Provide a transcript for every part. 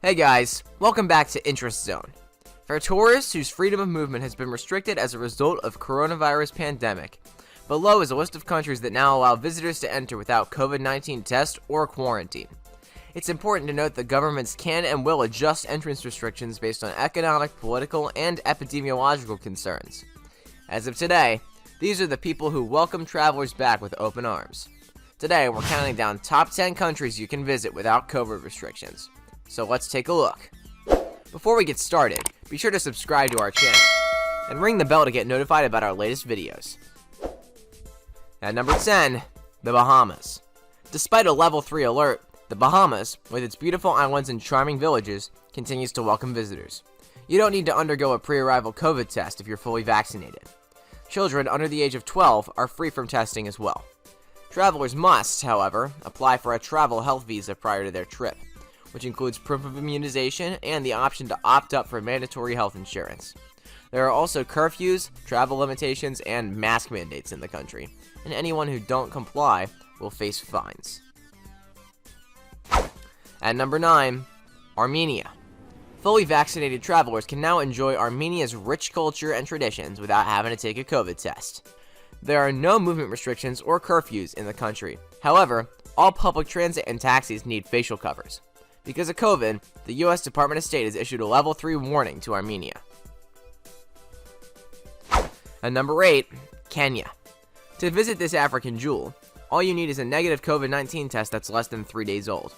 Hey guys, welcome back to Interest Zone. For tourists whose freedom of movement has been restricted as a result of coronavirus pandemic, below is a list of countries that now allow visitors to enter without COVID-19 test or quarantine. It's important to note that governments can and will adjust entrance restrictions based on economic, political, and epidemiological concerns. As of today, these are the people who welcome travelers back with open arms. Today, we're counting down top 10 countries you can visit without COVID restrictions. So let's take a look. Before we get started, be sure to subscribe to our channel and ring the bell to get notified about our latest videos. At number 10, the Bahamas. Despite a level 3 alert, the Bahamas, with its beautiful islands and charming villages, continues to welcome visitors. You don't need to undergo a pre-arrival COVID test if you're fully vaccinated. Children under the age of 12 are free from testing as well. Travelers must, however, apply for a travel health visa prior to their trip, which includes proof of immunization and the option to opt up for mandatory health insurance. There are also curfews, travel limitations, and mask mandates in the country, and anyone who don't comply will face fines. At number 9, Armenia. Fully vaccinated travelers can now enjoy Armenia's rich culture and traditions without having to take a COVID test. There are no movement restrictions or curfews in the country. However, all public transit and taxis need facial covers. Because of COVID, the U.S. Department of State has issued a level 3 warning to Armenia. At number 8, Kenya. To visit this African jewel, all you need is a negative COVID-19 test that's less than 3 days old.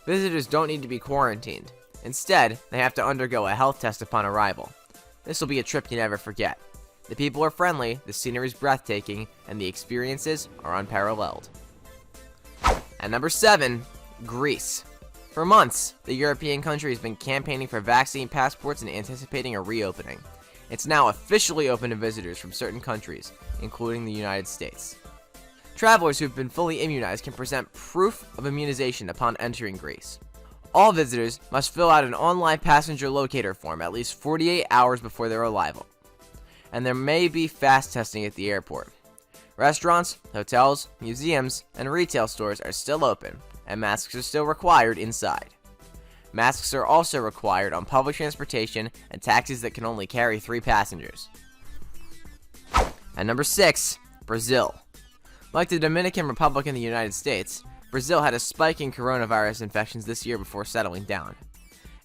Visitors don't need to be quarantined. Instead, they have to undergo a health test upon arrival. This will be a trip you never forget. The people are friendly, the scenery is breathtaking, and the experiences are unparalleled. At number 7, Greece. For months, the European country has been campaigning for vaccine passports and anticipating a reopening. It's now officially open to visitors from certain countries, including the United States. Travelers who've been fully immunized can present proof of immunization upon entering Greece. All visitors must fill out an online passenger locator form at least 48 hours before their arrival. And there may be fast testing at the airport. Restaurants, hotels, museums, and retail stores are still open, and masks are still required inside. Masks are also required on public transportation and taxis that can only carry 3 passengers. At number 6, Brazil. Like the Dominican Republic and the United States, Brazil had a spike in coronavirus infections this year before settling down.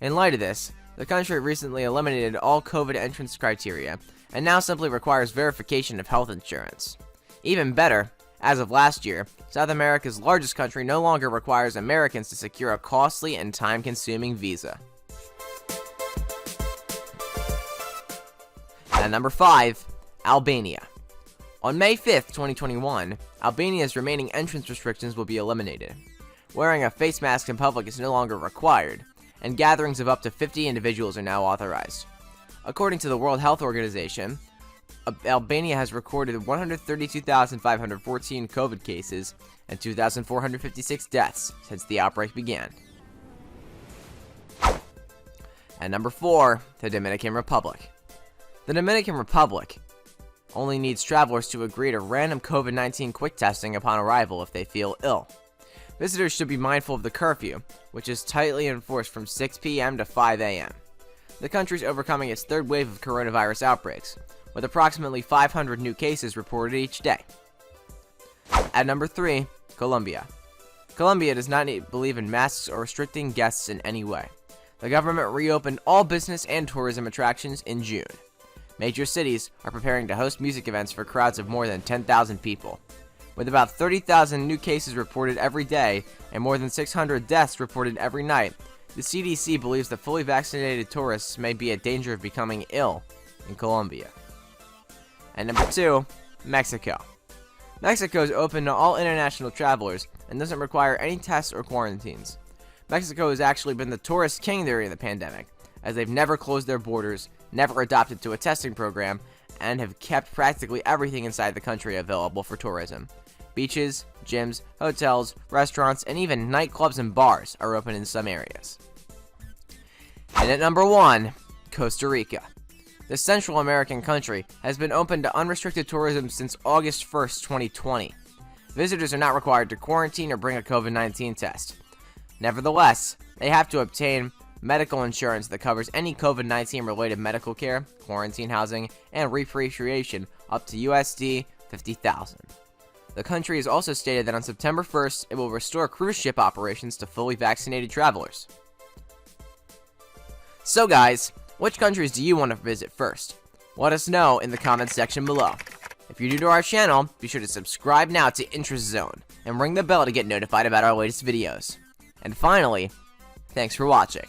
In light of this, the country recently eliminated all COVID entrance criteria and now simply requires verification of health insurance. Even better, as of last year, South America's largest country no longer requires Americans to secure a costly and time-consuming visa. At number 5, Albania. On May 5th, 2021, Albania's remaining entrance restrictions will be eliminated. Wearing a face mask in public is no longer required, and gatherings of up to 50 individuals are now authorized. According to the World Health Organization, Albania has recorded 132,514 COVID cases and 2,456 deaths since the outbreak began. At number 4, the Dominican Republic. The Dominican Republic only needs travelers to agree to random COVID-19 quick testing upon arrival if they feel ill. Visitors should be mindful of the curfew, which is tightly enforced from 6 p.m. to 5 a.m. The country is overcoming its third wave of coronavirus outbreaks, with approximately 500 new cases reported each day. At number 3, Colombia. Colombia does not believe in masks or restricting guests in any way. The government reopened all business and tourism attractions in June. Major cities are preparing to host music events for crowds of more than 10,000 people. With about 30,000 new cases reported every day and more than 600 deaths reported every night, the CDC believes that fully vaccinated tourists may be at danger of becoming ill in Colombia. At number 2, Mexico. Mexico is open to all international travelers and doesn't require any tests or quarantines. Mexico has actually been the tourist king during the pandemic, as they've never closed their borders, never adopted to a testing program, and have kept practically everything inside the country available for tourism. Beaches, gyms, hotels, restaurants, and even nightclubs and bars are open in some areas. And at number 1, Costa Rica. The Central American country has been open to unrestricted tourism since August 1st, 2020. Visitors are not required to quarantine or bring a COVID-19 test. Nevertheless, they have to obtain medical insurance that covers any COVID-19 related medical care, quarantine housing, and repatriation up to USD 50,000. The country has also stated that on September 1st, it will restore cruise ship operations to fully vaccinated travelers. So guys, which countries do you want to visit first? Let us know in the comments section below. If you're new to our channel, be sure to subscribe now to Interest Zone and ring the bell to get notified about our latest videos. And finally, thanks for watching.